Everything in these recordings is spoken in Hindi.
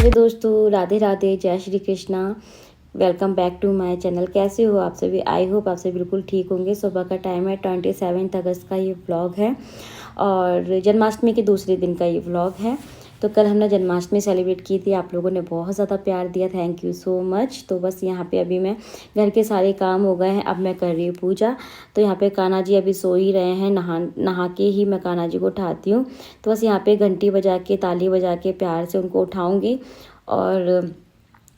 हेलो दोस्तों, राधे राधे, जय Shri Krishna. Welcome back to my channel. कैसे हो आप सभी? आई होप आप सभी बिल्कुल ठीक होंगे। सुबह का टाइम है, 27 अगस्त का ये व्लॉग है और जन्माष्टमी के दूसरे दिन का ये व्लॉग है। तो कल हमने जन्माष्टमी सेलिब्रेट की थी, आप लोगों ने बहुत ज़्यादा प्यार दिया, थैंक यू सो मच। तो बस यहाँ पे अभी मैं घर के सारे काम हो गए हैं, अब मैं कर रही हूँ पूजा। तो यहाँ पे कान्हा जी अभी सो ही रहे हैं, नहा के ही मैं कान्हा जी को उठाती हूँ। तो बस यहाँ पे घंटी बजा के, ताली बजा के प्यार से उनको उठाऊँगी और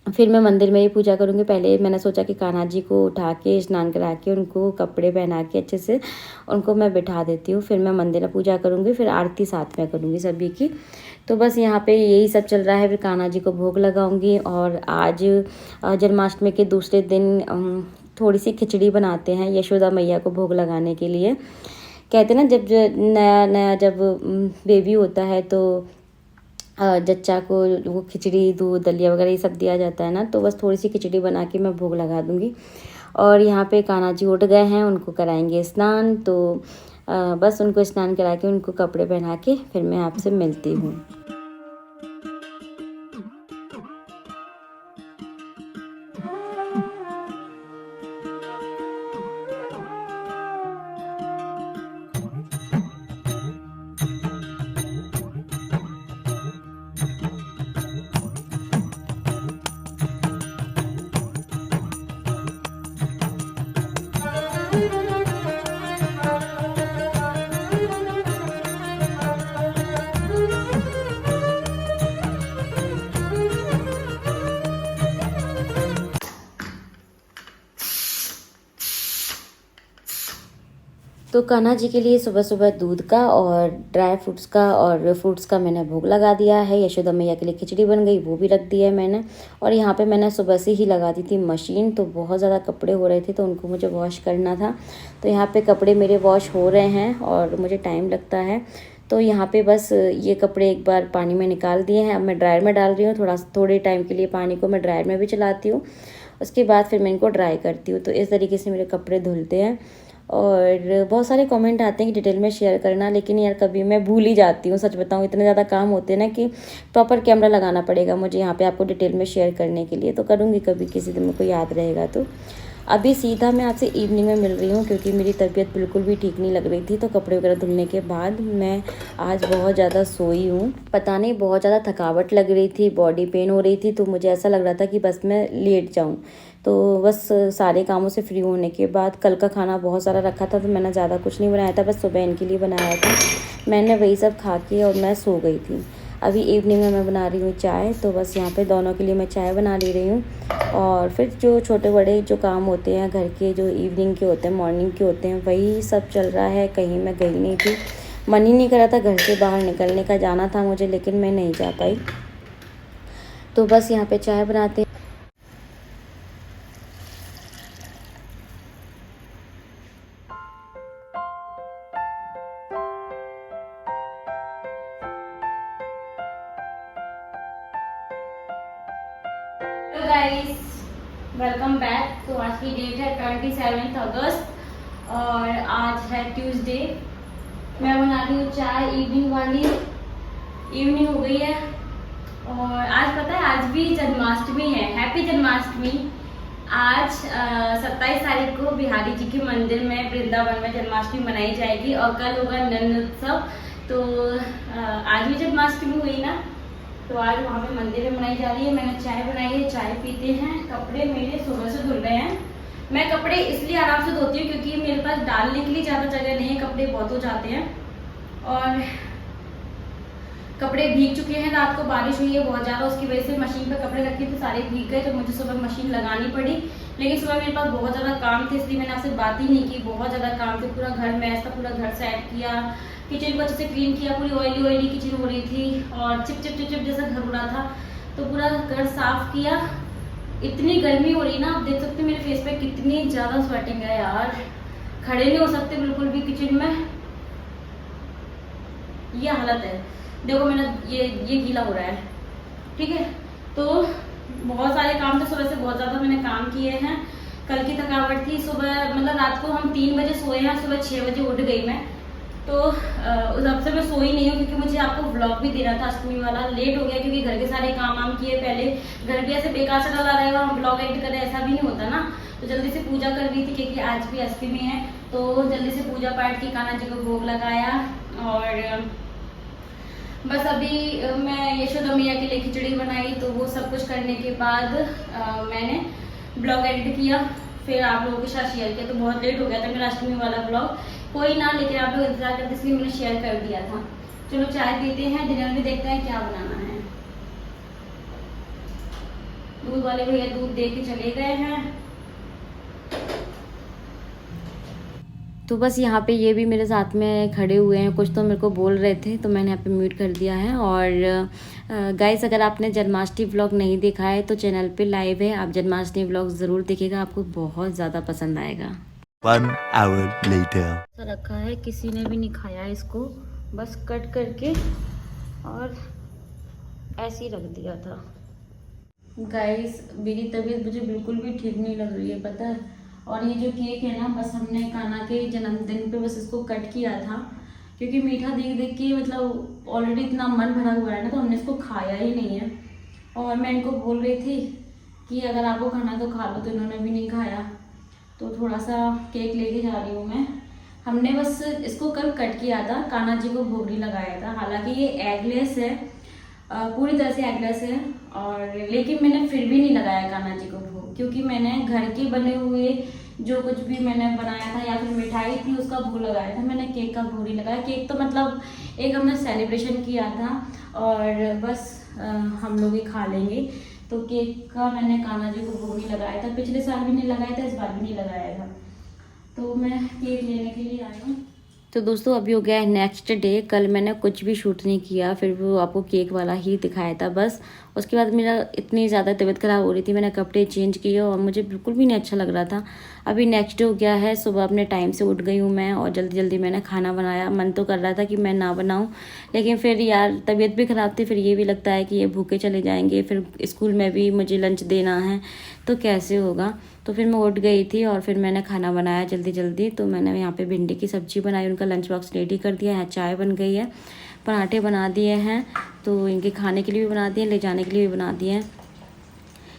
फिर मैं मंदिर में ही पूजा करूँगी। पहले मैंने सोचा कि कान्हा जी को उठा के स्नान करा के उनको कपड़े पहना के अच्छे से उनको मैं बिठा देती हूँ। फिर मैं मंदिर में पूजा करूँगी, फिर आरती साथ में करूँगी सभी की। तो बस यहाँ पे यही सब चल रहा है। फिर कान्हा जी को भोग लगाऊंगी और आज जन्माष्टमी के दूसरे दिन थोड़ी सी खिचड़ी बनाते हैं यशोदा मैया को भोग लगाने के लिए। कहते हैं ना, जब नया नया जब बेबी होता है तो जच्चा को वो खिचड़ी, दूध, दलिया वगैरह ये सब दिया जाता है ना। तो बस थोड़ी सी खिचड़ी बना के मैं भोग लगा दूँगी। और यहाँ पे कान्हा जी उठ गए हैं, उनको कराएंगे स्नान। तो बस उनको स्नान करा के उनको कपड़े पहना के फिर मैं आपसे मिलती हूँ। तो कान्हा जी के लिए सुबह सुबह दूध का और ड्राई फ्रूट्स का और फ्रूट्स का मैंने भोग लगा दिया है। यशोदा मैया के लिए खिचड़ी बन गई, वो भी रख दी है मैंने। और यहाँ पे मैंने सुबह से ही लगा दी थी मशीन, तो बहुत ज़्यादा कपड़े हो रहे थे तो उनको मुझे वॉश करना था। तो यहाँ पे कपड़े मेरे वॉश हो रहे हैं और मुझे टाइम लगता है। तो यहाँ पे बस ये कपड़े एक बार पानी में निकाल दिए हैं, अब मैं ड्रायर में डाल रही हूँ। थोड़े टाइम के लिए पानी को मैं ड्रायर में भी चलाती हूँ, उसके बाद फिर मैं इनको ड्राई करती हूँ। तो इस तरीके से मेरे कपड़े धुलते हैं। और बहुत सारे कमेंट आते हैं कि डिटेल में शेयर करना, लेकिन यार कभी मैं भूल ही जाती हूँ। सच बताऊँ, इतने ज़्यादा काम होते हैं ना कि प्रॉपर कैमरा लगाना पड़ेगा मुझे यहाँ पे आपको डिटेल में शेयर करने के लिए। तो करूँगी कभी, किसी दिन मेरे को याद रहेगा। तो अभी सीधा मैं आपसे इवनिंग में मिल रही हूँ क्योंकि मेरी तबीयत बिल्कुल भी ठीक नहीं लग रही थी। तो कपड़े वगैरह धुलने के बाद मैं आज बहुत ज़्यादा सोई हूँ, पता नहीं, बहुत ज़्यादा थकावट लग रही थी, बॉडी पेन हो रही थी। तो मुझे ऐसा लग रहा था कि बस मैं लेट जाऊँ। तो बस सारे कामों से फ्री होने के बाद, कल का खाना बहुत सारा रखा था तो मैंने ज़्यादा कुछ नहीं बनाया था, बस सुबह इनके लिए बनाया था। मैंने वही सब खा के और मैं सो गई थी। अभी इवनिंग में मैं बना रही हूँ चाय। तो बस यहाँ पे दोनों के लिए मैं चाय बना ले रही हूँ। और फिर जो छोटे बड़े जो काम होते हैं घर के, जो इवनिंग के होते हैं, मॉर्निंग के होते हैं, वही सब चल रहा है। कहीं मैं गई नहीं थी, मन ही नहीं कर रहा था घर से बाहर निकलने का, जाना था मुझे लेकिन मैं नहीं जा पाई। तो बस यहाँ पे चाय बनाते। Hello guys, welcome back. तो आज की डेट है 27 अगस्त और आज है ट्यूसडे। मैं बना रही हूँ चाय, इवनिंग वाली। इवनिंग हो गई है और आज पता है आज भी जन्माष्टमी है। हैप्पी जन्माष्टमी। आज 27 तारीख को बिहारी जी के मंदिर में वृंदावन में जन्माष्टमी मनाई जाएगी और कल होगा नंद उत्सव। तो आज भी जन्माष्टमी हुई ना, तो आज वहाँ पे मंदिर में मनाई जा रही है। मैंने चाय बनाई है, चाय पीते हैं। कपड़े मेरे सुबह से धुल रहे हैं। मैं कपड़े इसलिए आराम से धोती हूँ क्योंकि मेरे पास डालने के लिए ज़्यादा जगह नहीं है, कपड़े बहुत हो जाते हैं। और कपड़े भीग चुके हैं, रात को बारिश हुई है बहुत ज़्यादा, उसकी वजह से मशीन पे कपड़े रखे तो सारे भीग गए। तो मुझे सुबह मशीन लगानी पड़ी, लेकिन सुबह मेरे पास बहुत ज़्यादा काम थे इसलिए मैंने आपसे बात ही नहीं की। बहुत ज़्यादा काम थे, पूरा घर मैच था, पूरा घर सेट किया, किचन को अच्छे से क्लीन किया। पूरी ऑयली किचन हो रही थी और चिप जैसा घर हो रहा था, तो पूरा घर साफ किया। इतनी गर्मी हो रही ना, आप देख सकते हैं मेरे फेस पे कितनी ज़्यादा स्वेटिंग है यार, खड़े नहीं हो सकते बिल्कुल भी किचन में, ये हालत है। देखो मैंने ये गीला हो रहा है, ठीक है। तो बहुत सारे काम थे सुबह से, बहुत ज़्यादा मैंने काम किए हैं। कल की थकावट थी, सुबह मतलब रात को हम 3 बजे सोए हैं, सुबह 6 बजे उठ गई मैं। तो तब से मैं सोई नहीं हूँ, क्योंकि मुझे आपको व्लॉग भी देना था अष्टमी वाला। लेट हो गया क्योंकि घर के सारे काम वाम किए, पहले घर भी ऐसे बेकार से डला रहेगा, हम व्लॉग एडिट करें ऐसा भी नहीं होता ना। तो जल्दी से पूजा कर रही थी क्योंकि आज भी अष्टमी है, तो जल्दी से पूजा पाठ की, कान्हा जी को भोग लगाया। और बस अभी मैं यशोदा मैया के लिए खिचड़ी बनाई, तो वो सब कुछ करने के बाद मैंने ब्लॉग एडिट किया, फिर आप लोगों के साथ शेयर किया। तो बहुत लेट हो गया था मेरा अष्टमी वाला ब्लॉग, कोई ना, लेकिन आप लोग इंतजार करते इसलिए मैंने शेयर कर दिया था। चलो चाय पीते हैं, डिनर भी देखते हैं क्या बनाना है। दूध वाले भैया दूध दे के चले गए हैं। तो बस यहाँ पे ये भी मेरे साथ में खड़े हुए हैं, कुछ तो मेरे को बोल रहे थे, तो मैंने यहाँ पे म्यूट कर दिया है। और गाइस, अगर आपने जन्माष्टमी व्लॉग नहीं देखा है तो चैनल पे लाइव है, आप जन्माष्टमी व्लॉग ज़रूर देखिएगा, आपको बहुत ज़्यादा पसंद आएगा। 1 hour later. रखा है, किसी ने भी नहीं खाया इसको, बस कट करके और ऐसे ही रख दिया था। गाइस, मेरी तबीयत मुझे बिल्कुल भी ठीक नहीं लग रही है, पता है। और ये जो केक है ना, बस हमने कान्हा के जन्मदिन पे बस इसको कट किया था, क्योंकि मीठा देख देख के मतलब ऑलरेडी इतना मन भरा हुआ है ना, तो हमने इसको खाया ही नहीं है। और मैं इनको बोल रही थी कि अगर आपको खाना तो खा लो, तो इन्होंने भी नहीं खाया। तो थोड़ा सा केक लेके जा रही हूँ मैं। हमने बस इसको कल कट किया था, कान्हा जी को भोग नहीं लगाया था। हालांकि ये एगलेस है, पूरी तरह से एगलेस है, और लेकिन मैंने फिर भी नहीं लगाया कान्हा जी को भोग, क्योंकि मैंने घर के बने हुए जो कुछ भी मैंने बनाया था या फिर मिठाई थी उसका भोग लगाया था। मैंने केक का भोग नहीं लगाया। केक तो मतलब एक हमने सेलिब्रेशन किया था और बस हम लोग ही खा लेंगे, तो केक का मैंने कान्हा जी को भोग नहीं लगाया था। पिछले साल भी नहीं लगाया था, इस बार भी नहीं लगाया था। तो मैं केक लेने के लिए आई हूँ। तो दोस्तों, अभी हो गया है नेक्स्ट डे। कल मैंने कुछ भी शूट नहीं किया, फिर वो आपको केक वाला ही दिखाया था बस। उसके बाद मेरा इतनी ज़्यादा तबीयत ख़राब हो रही थी, मैंने कपड़े चेंज किए और मुझे बिल्कुल भी नहीं अच्छा लग रहा था। अभी नेक्स्ट डे हो गया है, सुबह अपने टाइम से उठ गई हूँ मैं और जल्दी जल्दी मैंने खाना बनाया। मन तो कर रहा था कि मैं ना बनाऊँ, लेकिन फिर यार तबीयत भी ख़राब थी, फिर ये भी लगता है कि ये भूखे चले जाएंगे, फिर स्कूल में भी मुझे लंच देना है, तो कैसे होगा। तो फिर मैं उठ गई थी और फिर मैंने खाना बनाया जल्दी जल्दी। तो मैंने यहाँ पे भिंडी की सब्ज़ी बनाई, उनका लंच बॉक्स रेडी कर दिया है, चाय बन गई है, पराठे बना दिए हैं, तो इनके खाने के लिए भी बना दिए, ले जाने के लिए भी बना दिए हैं।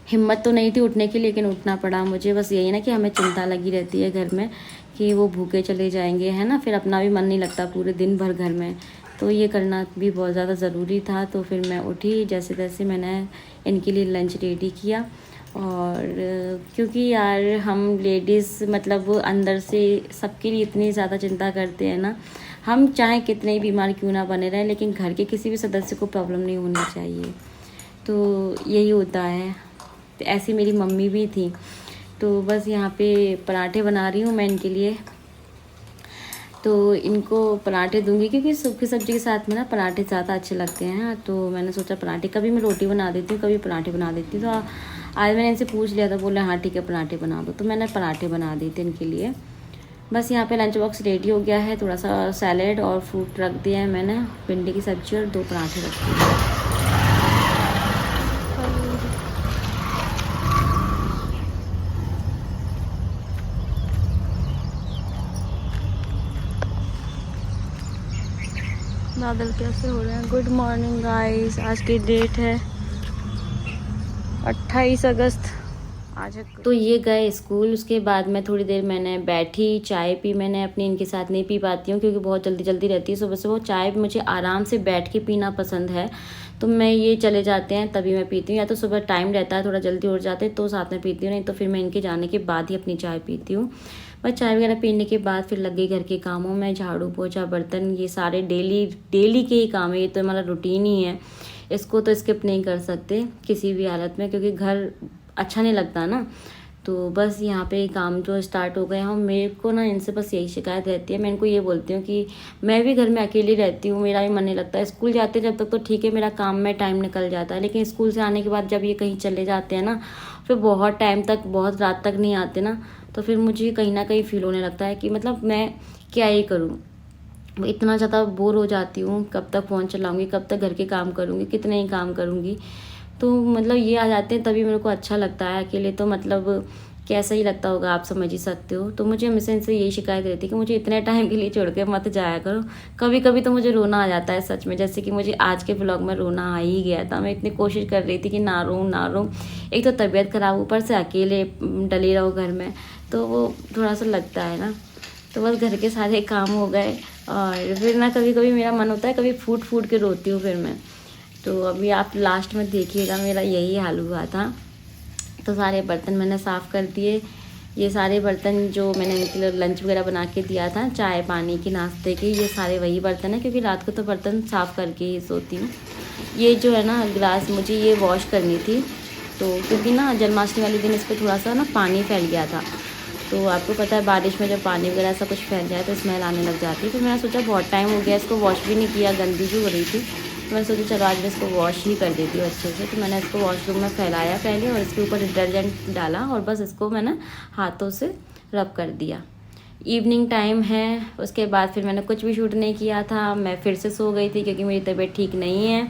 हिम्मत तो नहीं थी उठने की, लेकिन उठना पड़ा मुझे। बस यही ना कि हमें चिंता लगी रहती है घर में कि वो भूखे चले जाएंगे, है ना, फिर अपना भी मन नहीं लगता पूरे दिन भर घर में, तो ये करना भी बहुत ज़्यादा ज़रूरी था। तो फिर मैं उठी, जैसे तैसे मैंने इनके लिए लंच रेडी किया। और क्योंकि यार हम लेडीज़ मतलब अंदर से सबके लिए इतनी ज़्यादा चिंता करते हैं ना, हम चाहे कितने ही बीमार क्यों ना बने रहें, लेकिन घर के किसी भी सदस्य को प्रॉब्लम नहीं होनी चाहिए, तो यही होता है। तो ऐसी मेरी मम्मी भी थी। तो बस यहाँ पे पराठे बना रही हूँ मैं इनके लिए, तो इनको पराठे दूंगी क्योंकि सूखी सब्जी के साथ में ना पराठे ज़्यादा अच्छे लगते हैं। तो मैंने सोचा पराठे, कभी मैं रोटी बना देती हूँ, कभी पराठे बना देती हूँ। तो आज मैंने इनसे पूछ लिया था, बोले हाँ ठीक है पराठे बना दो, तो मैंने पराठे बना दिए थे इनके लिए। बस यहाँ पे लंच बॉक्स रेडी हो गया है, थोड़ा सा सैलेड और फ्रूट रख दिया है मैंने, भिंडी की सब्ज़ी और 2 पराठे रख दिए। बादल कैसे हो रहे हैं। गुड मॉर्निंग गाइस, आज की डेट है 28 अगस्त आज। तो ये गए स्कूल, उसके बाद मैं थोड़ी देर मैंने बैठी, चाय पी मैंने अपनी। इनके साथ नहीं पी पाती हूँ क्योंकि बहुत जल्दी जल्दी रहती है सुबह से, वो चाय मुझे आराम से बैठ के पीना पसंद है। तो मैं ये चले जाते हैं तभी मैं पीती हूँ, या तो सुबह टाइम रहता है थोड़ा जल्दी उठ जाते हैं तो साथ में पीती हूँ, नहीं तो फिर मैं इनके जाने के बाद ही अपनी चाय पीती हूँ। बस चाय वगैरह पीने के बाद फिर लग गई घर के कामों में, झाड़ू पोछा बर्तन, ये सारे डेली के ही काम है, ये तो हमारा रूटीन ही है, इसको तो स्किप नहीं कर सकते किसी भी हालत में, क्योंकि घर अच्छा नहीं लगता ना। तो बस यहाँ पे काम जो स्टार्ट हो गए हैं, मेरे को ना इनसे बस यही शिकायत रहती है। मैं इनको ये बोलती हूँ कि मैं भी घर में अकेली रहती हूँ, मेरा भी मन नहीं लगता। स्कूल जाते जब तक तो ठीक है, मेरा काम में टाइम निकल जाता है, लेकिन स्कूल से आने के बाद जब ये कहीं चले जाते हैं ना, फिर बहुत टाइम तक, बहुत रात तक नहीं आते ना, तो फिर मुझे कहीं ना कहीं फील होने लगता है कि मतलब मैं क्या ही करूँ, इतना ज़्यादा बोर हो जाती हूँ। कब तक फ़ोन चलाऊँगी, कब तक घर के काम करूँगी, कितने ही काम करूँगी। तो मतलब ये आ जाते हैं तभी मेरे को अच्छा लगता है। अकेले तो मतलब कैसा ही लगता होगा, आप समझ ही सकते हो। तो मुझे हमेशा इनसे यही शिकायत रहती है कि मुझे इतने टाइम के लिए छोड़ के मत जाया करो। कभी कभी तो मुझे रोना आ जाता है सच में, जैसे कि मुझे आज के व्लॉग में रोना आ ही गया था। मैं इतनी कोशिश कर रही थी कि ना रोऊँ। एक तो तबीयत ख़राब, ऊपर से अकेले डली रहो घर में, तो वो थोड़ा सा लगता है ना। तो बस घर के सारे काम हो गए और फिर ना कभी कभी मेरा मन होता है, कभी फूट के रोती हूँ फिर मैं। तो अभी आप लास्ट में देखिएगा, मेरा यही हाल हुआ था। तो सारे बर्तन मैंने साफ़ कर दिए। ये सारे बर्तन जो मैंने इनके लिए लंच वगैरह बना के दिया था, चाय पानी की नाश्ते की, ये सारे वही बर्तन है, क्योंकि रात को तो बर्तन साफ़ करके ही सोती हूँ। ये जो है ना गिलास, मुझे ये वॉश करनी थी, तो क्योंकि ना जन्माष्टमी वाले दिन इस पर थोड़ा सा ना पानी फैल गया था। तो आपको पता है बारिश में जब पानी वगैरह ऐसा कुछ फैल जाए तो स्मेल आने लग जाती है। तो मैंने सोचा बहुत टाइम हो गया, इसको वॉश भी नहीं किया, गंदी भी हो रही थी। तो मैंने सोचा चलो आज मैं इसको वॉश ही कर देती हूँ अच्छे से। तो मैंने इसको वॉशरूम में फैलाया पहले और इसके ऊपर डिटर्जेंट डाला और बस इसको मैंने हाथों से रब कर दिया। इवनिंग टाइम है, उसके बाद फिर मैंने कुछ भी शूट नहीं किया था। मैं फिर से सो गई थी क्योंकि मेरी तबीयत ठीक नहीं है।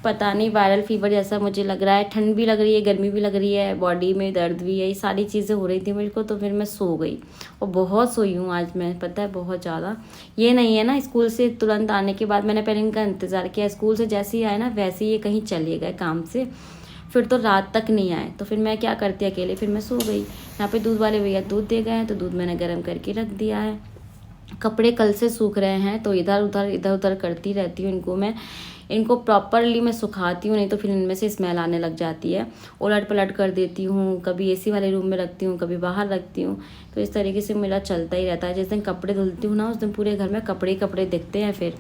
पता नहीं वायरल फीवर जैसा मुझे लग रहा है, ठंड भी लग रही है, गर्मी भी लग रही है, बॉडी में दर्द भी है, ये सारी चीज़ें हो रही थी मेरे को। तो फिर मैं सो गई और बहुत सोई हूँ आज मैं, पता है बहुत ज़्यादा। ये नहीं है ना स्कूल से तुरंत आने के बाद मैंने पहले इनका इंतज़ार किया, स्कूल से जैसे ही आए ना वैसे ही ये कहीं चले गए काम से, फिर तो रात तक नहीं आए। तो फिर मैं क्या करती अकेले, फिर मैं सो गई। यहाँ पे दूध वाले भैया दूध दे गए हैं, तो दूध मैंने गर्म करके रख दिया है। कपड़े कल से सूख रहे हैं तो इधर उधर करती रहती हूँ इनको मैं। इनको प्रॉपरली मैं सुखाती हूँ, नहीं तो फिर इनमें से स्मेल आने लग जाती है। उलट पलट कर देती हूँ, कभी एसी वाले रूम में रखती हूँ, कभी बाहर रखती हूँ। तो इस तरीके से मेरा चलता ही रहता है। जिस दिन कपड़े धुलती हूँ ना उस दिन पूरे घर में कपड़े कपड़े दिखते हैं फिर,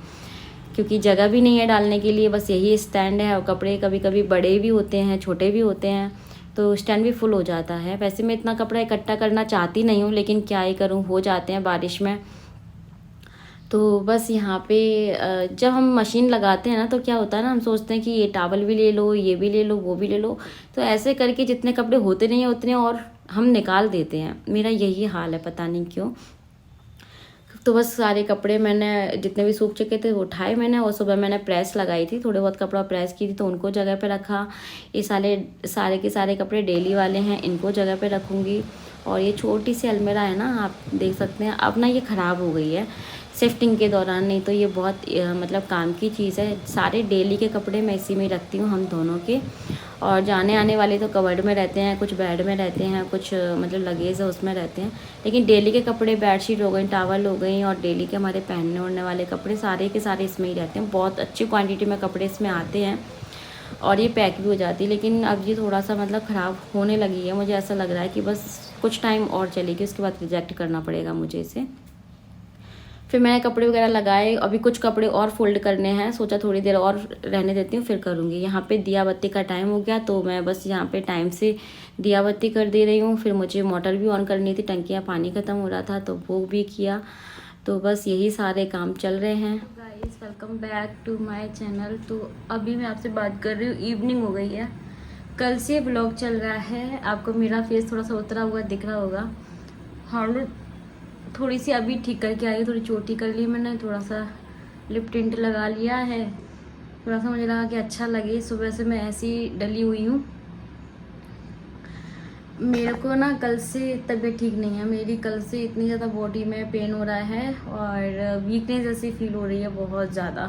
क्योंकि जगह भी नहीं है डालने के लिए, बस यही स्टैंड है। और कपड़े कभी कभी बड़े भी होते हैं, छोटे भी होते हैं, तो स्टैंड भी फुल हो जाता है। वैसे मैं इतना कपड़ा इकट्ठा करना चाहती नहीं हूँ, लेकिन क्या ही करूँ, हो जाते हैं बारिश में। तो बस यहाँ पे जब हम मशीन लगाते हैं ना तो क्या होता है ना, हम सोचते हैं कि ये टॉवल भी ले लो, ये भी ले लो, वो भी ले लो। तो ऐसे करके जितने कपड़े होते नहीं हैं उतने और हम निकाल देते हैं। मेरा यही हाल है, पता नहीं क्यों। तो बस सारे कपड़े मैंने जितने भी सूख चुके थे वो उठाए मैंने, और सुबह मैंने प्रेस लगाई थी, थोड़े बहुत कपड़ा प्रेस की थी तो उनको जगह पे रखा। ये सारे के सारे कपड़े डेली वाले हैं, इनको जगह पे रखूँगी। और ये छोटी सी अलमीरा है ना, आप देख सकते हैं, अब ना ये ख़राब हो गई है शिफ्टिंग के दौरान, नहीं तो ये बहुत मतलब काम की चीज़ है। सारे डेली के कपड़े मैं इसी में रखती हूँ, हम दोनों के। और जाने आने वाले तो कवर्ड में रहते हैं, कुछ बेड में रहते हैं, कुछ मतलब लगेज है उसमें रहते हैं। लेकिन डेली के कपड़े, बेडशीट हो गई, टॉवल हो गई, और डेली के हमारे पहनने ओढ़ने वाले कपड़े सारे के सारे इसमें ही रहते हैं। बहुत अच्छी क्वांटिटी में कपड़े इसमें आते हैं और ये पैक भी हो जाती है। लेकिन अब ये थोड़ा सा मतलब ख़राब होने लगी है, मुझे ऐसा लग रहा है कि बस कुछ टाइम और चलेगी, उसके बाद रिजेक्ट करना पड़ेगा मुझे इसे। फिर मैंने कपड़े वगैरह लगाए, अभी कुछ कपड़े और फोल्ड करने हैं, सोचा थोड़ी देर और रहने देती हूँ फिर करूँगी। यहाँ पे दिया बत्ती का टाइम हो गया तो मैं बस यहाँ पे टाइम से दिया बत्ती कर दे रही हूँ। फिर मुझे मोटर भी ऑन करनी थी, टंकियाँ पानी ख़त्म हो रहा था तो वो भी किया। तो बस यही सारे काम चल रहे हैं। Guys welcome back to my channel. तो अभी मैं आपसे बात कर रही हूँ, इवनिंग हो गई है, कल से ब्लॉग चल रहा है। आपको मेरा फेस थोड़ा सा उतरा हुआ दिख रहा होगा। हाँ, थोड़ी सी अभी ठीक करके आई, थोड़ी चोटी कर ली मैंने, थोड़ा सा लिप टिंट लगा लिया है, थोड़ा सा मुझे लगा कि अच्छा लगे। सुबह से मैं ऐसी डली हुई हूँ। मेरे को ना कल से तबीयत ठीक नहीं है मेरी, कल से इतनी ज़्यादा बॉडी में पेन हो रहा है और वीकनेस जैसी फील हो रही है बहुत ज़्यादा।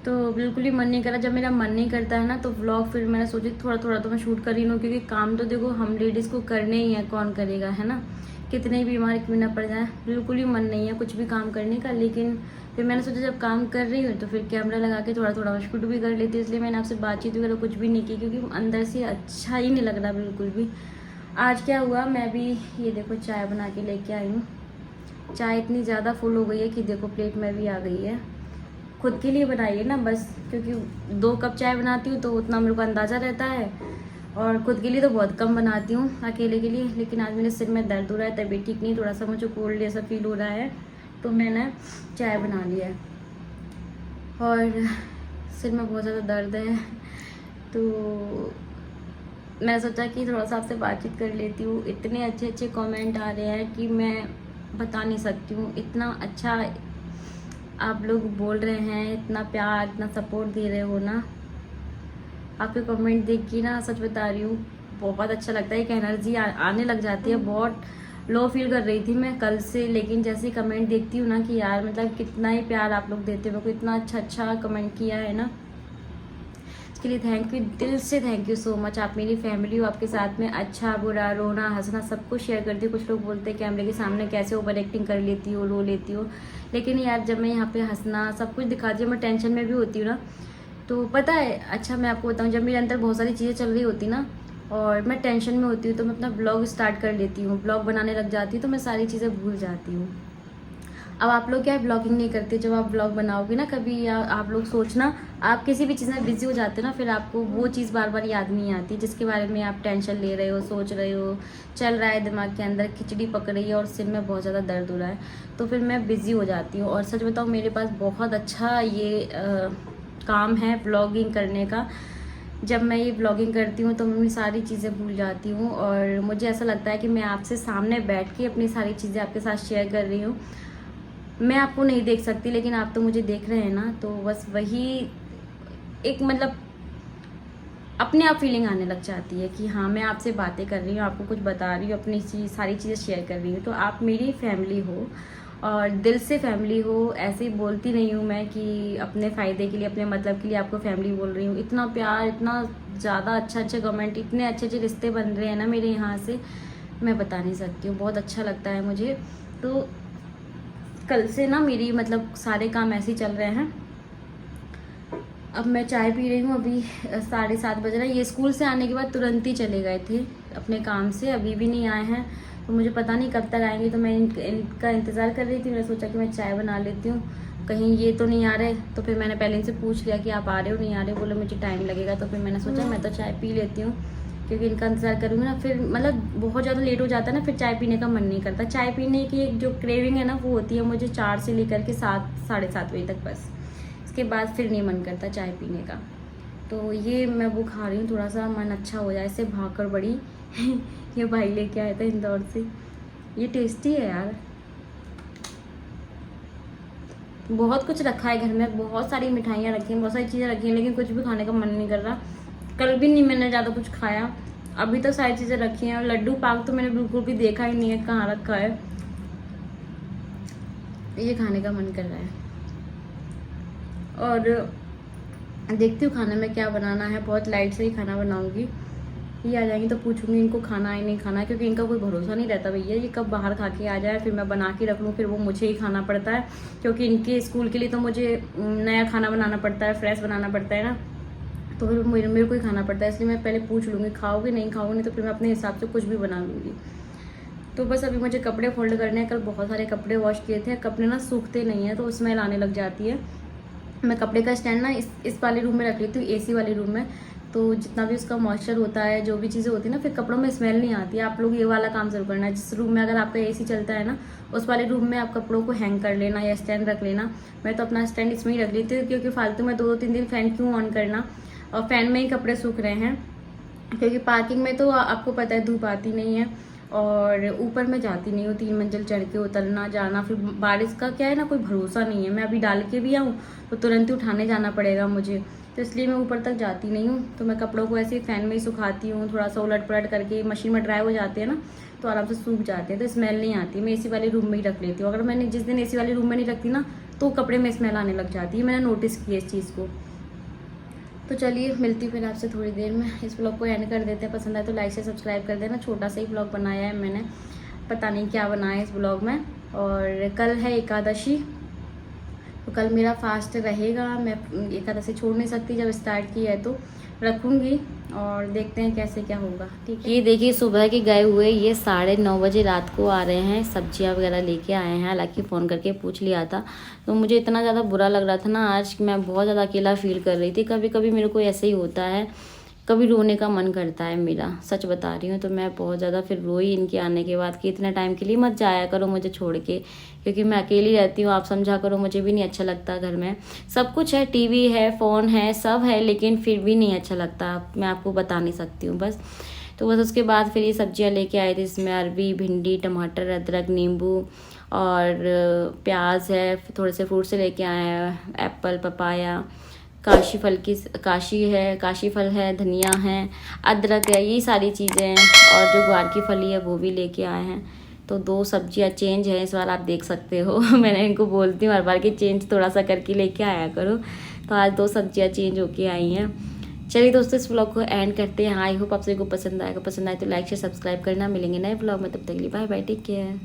तो बिल्कुल ही मन नहीं कर रहा। जब मेरा मन नहीं करता है ना तो व्लॉग फिर मैंने सोची थोड़ा थोड़ा तो मैं शूट कर ही लूँ, क्योंकि काम तो देखो हम लेडीज़ को करने ही है, कौन करेगा, है ना। कितने ही बीमार क्यों ना पड़ जाए, बिल्कुल ही मन नहीं है कुछ भी काम करने का। लेकिन फिर मैंने सोचा जब काम कर रही हूँ तो फिर कैमरा लगा के थोड़ा थोड़ा शूट भी कर लेती हूँ। इसलिए मैंने आपसे बातचीत वगैरह कुछ भी नहीं की, क्योंकि अंदर से अच्छा ही नहीं लग रहा बिल्कुल भी। आज क्या हुआ, मैं भी ये देखो चाय बना के लेके आई हूँ। चाय इतनी ज़्यादा फुल हो गई है कि देखो प्लेट में भी आ गई है। खुद के लिए बनाई है ना बस, क्योंकि 2 कप चाय बनाती हूँ तो उतना मेरे को अंदाज़ा रहता है, और खुद के लिए तो बहुत कम बनाती हूँ अकेले के लिए। लेकिन आज मेरे सिर में दर्द हो रहा है, तबीयत ठीक नहीं, थोड़ा सा मुझे कोल्ड जैसा फील हो रहा है, तो मैंने चाय बना लिया है। और सिर में बहुत ज़्यादा दर्द है तो मैं सोचा कि थोड़ा सा आपसे बातचीत कर लेती हूँ। इतने अच्छे अच्छे कमेंट आ रहे हैं कि मैं बता नहीं सकती हूँ। इतना अच्छा आप लोग बोल रहे हैं, इतना प्यार, इतना सपोर्ट दे रहे हो ना। आपके कमेंट देख के ना सच बता रही हूँ बहुत अच्छा लगता है, एक एनर्जी आने लग जाती है। बहुत लो फील कर रही थी मैं कल से, लेकिन जैसे ही कमेंट देखती हूँ ना कि यार मतलब कितना ही प्यार आप लोग देते हो, मेरे को इतना अच्छा कमेंट किया है ना, इसके लिए थैंक यू, दिल से थैंक यू सो मच। आप मेरी फैमिली हो, आपके साथ में अच्छा बुरा रोना हंसना सब कुछ शेयर करती हूँ। कुछ लोग बोलते हैं कैमरे के सामने कैसे ओवर एक्टिंग कर लेती हो, रो लेती हो, लेकिन यार जब मैं यहाँ पे हंसना सब कुछ दिखाती हूँ, मैं टेंशन में भी होती हूँ ना, तो पता है अच्छा मैं आपको बताऊँ, जब मेरे अंदर बहुत सारी चीज़ें चल रही होती ना और मैं टेंशन में होती हूँ तो मैं अपना ब्लॉग स्टार्ट कर लेती हूँ, ब्लॉग बनाने लग जाती हूँ, तो मैं सारी चीज़ें भूल जाती हूँ। अब आप लोग क्या है ब्लॉगिंग नहीं करते, जब आप ब्लॉग बनाओगे ना कभी, या आप लोग सोचना आप किसी भी चीज़ में बिजी हो जाते हो ना, फिर आपको वो चीज़ बार बार याद नहीं आती जिसके बारे में आप टेंशन ले रहे हो, सोच रहे हो, चल रहा है दिमाग के अंदर, खिचड़ी पक रही है और सिर में बहुत ज़्यादा दर्द हो रहा है, तो फिर मैं बिज़ी हो जाती हूँ। और सच बताऊँ मेरे पास बहुत अच्छा ये काम है ब्लॉगिंग करने का। जब मैं ये ब्लॉगिंग करती हूँ तो मैं सारी चीज़ें भूल जाती हूँ और मुझे ऐसा लगता है कि मैं आपसे सामने बैठ के अपनी सारी चीज़ें आपके साथ शेयर कर रही हूँ। मैं आपको नहीं देख सकती लेकिन आप तो मुझे देख रहे हैं ना, तो बस वही एक मतलब अपने आप फीलिंग आने लग जाती है कि हाँ मैं आपसे बातें कर रही हूँ, आपको कुछ बता रही हूँ, अपनी सारी चीज़ें शेयर कर रही हूँ, तो आप मेरी फैमिली हो और दिल से फैमिली हो। ऐसे ही बोलती नहीं हूँ मैं कि अपने फ़ायदे के लिए, अपने मतलब के लिए आपको फैमिली बोल रही हूँ। इतना प्यार, इतना ज़्यादा अच्छे कमेंट, इतने अच्छे रिश्ते बन रहे हैं ना मेरे यहाँ से, मैं बता नहीं सकती हूँ, बहुत अच्छा लगता है मुझे। तो कल से ना मेरी मतलब सारे काम ऐसे ही चल रहे हैं। अब मैं चाय पी रही हूँ, अभी 7:30 बज रहा है। ये स्कूल से आने के बाद तुरंत ही चले गए थे अपने काम से, अभी भी नहीं आए हैं, तो मुझे पता नहीं कब तक आएंगे, तो मैं इनका इंतज़ार कर रही थी। मैंने सोचा कि मैं चाय बना लेती हूँ, कहीं ये तो नहीं आ रहे, तो फिर मैंने पहले इनसे पूछ लिया कि आप आ रहे हो नहीं आ रहे, बोले मुझे टाइम लगेगा, तो फिर मैंने सोचा मैं तो चाय पी लेती हूँ, क्योंकि इनका इंतज़ार करूँगी ना फिर मतलब बहुत ज़्यादा लेट हो जाता है ना, फिर चाय पीने का मन नहीं करता। चाय पीने की एक जो क्रेविंग है ना वो होती है मुझे 4 से लेकर के 7 7:30 बजे तक, बस इसके बाद फिर नहीं मन करता चाय पीने का। तो ये मैं वो खा रही हूँ, थोड़ा सा मन अच्छा हो जाए, इससे भागकर बड़ी ये भाई लेके आया था इंदौर से, ये टेस्टी है यार। बहुत कुछ रखा है घर में, बहुत सारी मिठाइयाँ रखी हैं, बहुत सारी चीज़ें रखी हैं, लेकिन कुछ भी खाने का मन नहीं कर रहा। कल भी नहीं मैंने ज़्यादा कुछ खाया, अभी तो सारी चीज़ें रखी हैं। और लड्डू पाक तो मैंने बिल्कुल भी देखा ही नहीं है कहाँ रखा है, ये खाने का मन कर रहा है। और देखती हूँ खाने में क्या बनाना है, बहुत लाइट से ही खाना बनाऊँगी। ये आ जाएंगी तो पूछूंगी इनको खाना है नहीं खाना है, क्योंकि इनका कोई भरोसा नहीं रहता भैया, ये कब बाहर खा के आ जाए, फिर मैं बना के रख लूँ, फिर वो मुझे ही खाना पड़ता है, क्योंकि इनके स्कूल के लिए तो मुझे नया खाना बनाना पड़ता है, फ्रेश बनाना पड़ता है ना, तो फिर मेरे को ही खाना पड़ता है। इसलिए मैं पहले पूछ लूँगी खाओगे नहीं खाओगे, नहीं तो फिर मैं अपने हिसाब से कुछ भी बना लूँगी। तो बस अभी मुझे कपड़े फोल्ड करने हैं, कल बहुत सारे कपड़े वॉश किए थे, कपड़े ना सूखते नहीं हैं तो स्मेल आने लग जाती है। मैं कपड़े का स्टैंड ना इस वाले रूम में रख लेती हूँ, एसी वाले रूम में, तो जितना भी उसका मॉइस्चर होता है, जो भी चीज़ें होती है ना, फिर कपड़ों में स्मेल नहीं आती है। आप लोग ये वाला काम जरूर करना है, जिस रूम में अगर आपका एसी चलता है ना, उस वाले रूम में आप कपड़ों को हैंग कर लेना या स्टैंड रख लेना। मैं तो अपना स्टैंड इसमें ही रख लेती हूँ, क्योंकि फालतू में 2-3 दिन फ़ैन क्यों ऑन करना, और फ़ैन में ही कपड़े सूख रहे हैं, क्योंकि पार्किंग में तो आपको पता है धूप आती नहीं है, और ऊपर मैं जाती नहीं हूँ, 3 मंजिल चढ़ के उतरना जाना, फिर बारिश का क्या है ना, कोई भरोसा नहीं है, मैं अभी डाल के भी आऊँ तो तुरंत ही उठाने जाना पड़ेगा मुझे, तो इसलिए मैं ऊपर तक जाती नहीं हूँ। तो मैं कपड़ों को ऐसे ही फ़ैन में ही सुखाती हूँ, थोड़ा सा उलट पलट करके, मशीन में ड्राई हो जाते हैं ना तो आराम से सूख जाते हैं, तो स्मेल नहीं आती। मैं एसी वाले रूम में ही रख लेती हूँ, अगर मैंने जिस दिन एसी वाले रूम में नहीं रखती ना तो कपड़े में स्मेल आने लग जाती है, मैंने नोटिस किया इस चीज़ को। तो चलिए मिलती फिर आपसे थोड़ी देर में, इस ब्लॉग को एंड कर देते हैं। पसंद आए तो लाइक से सब्सक्राइब कर देना। छोटा सा ही ब्लॉग बनाया है मैंने, पता नहीं क्या बनाया है इस ब्लॉग में। और कल है एकादशी, तो कल मेरा फास्ट रहेगा, मैं एकादशी छोड़ नहीं सकती, जब स्टार्ट की है तो रखूँगी, और देखते हैं कैसे क्या होगा। ठीक है, ये देखिए सुबह के गए हुए ये 9:30 बजे रात को आ रहे हैं, सब्जियां वगैरह लेके आए हैं। हालांकि फ़ोन करके पूछ लिया था, तो मुझे इतना ज़्यादा बुरा लग रहा था ना आज, मैं बहुत ज़्यादा अकेला फील कर रही थी। कभी कभी मेरे को ऐसे ही होता है, कभी रोने का मन करता है मेरा, सच बता रही हूँ। तो मैं बहुत ज़्यादा फिर रोई इनके आने के बाद कि इतने टाइम के लिए मत जाया करो मुझे छोड़ के, क्योंकि मैं अकेली रहती हूँ, आप समझा करो, मुझे भी नहीं अच्छा लगता। घर में सब कुछ है, टीवी है, फ़ोन है, सब है, लेकिन फिर भी नहीं अच्छा लगता, मैं आपको बता नहीं सकती हूँ बस। तो बस उसके बाद फिर ये सब्जियाँ लेके आए थे, इसमें अरबी, भिंडी, टमाटर, अदरक, नींबू और प्याज है, थोड़े से फ्रूट से लेके आए हैं, एप्पल, पपाया, काशी फल है, धनिया है, अदरक है, ये सारी चीज़ें हैं। और जो ग्वार की फली है वो भी लेके आए हैं। तो 2 सब्जियां चेंज है इस बार, आप देख सकते हो। मैंने इनको बोलती हूँ हर बार कि चेंज थोड़ा सा करके लेके आया करो, तो आज 2 सब्जियां चेंज होके आई हैं। चलिए दोस्तों, इस व्लॉग को एंड करते हैं। आई होप आप सभी को पसंद आएगा। पसंद आए तो लाइक शेयर सब्सक्राइब करना। मिलेंगे नए व्लॉग में, तब तक के लिए बाय बाय, टेक केयर।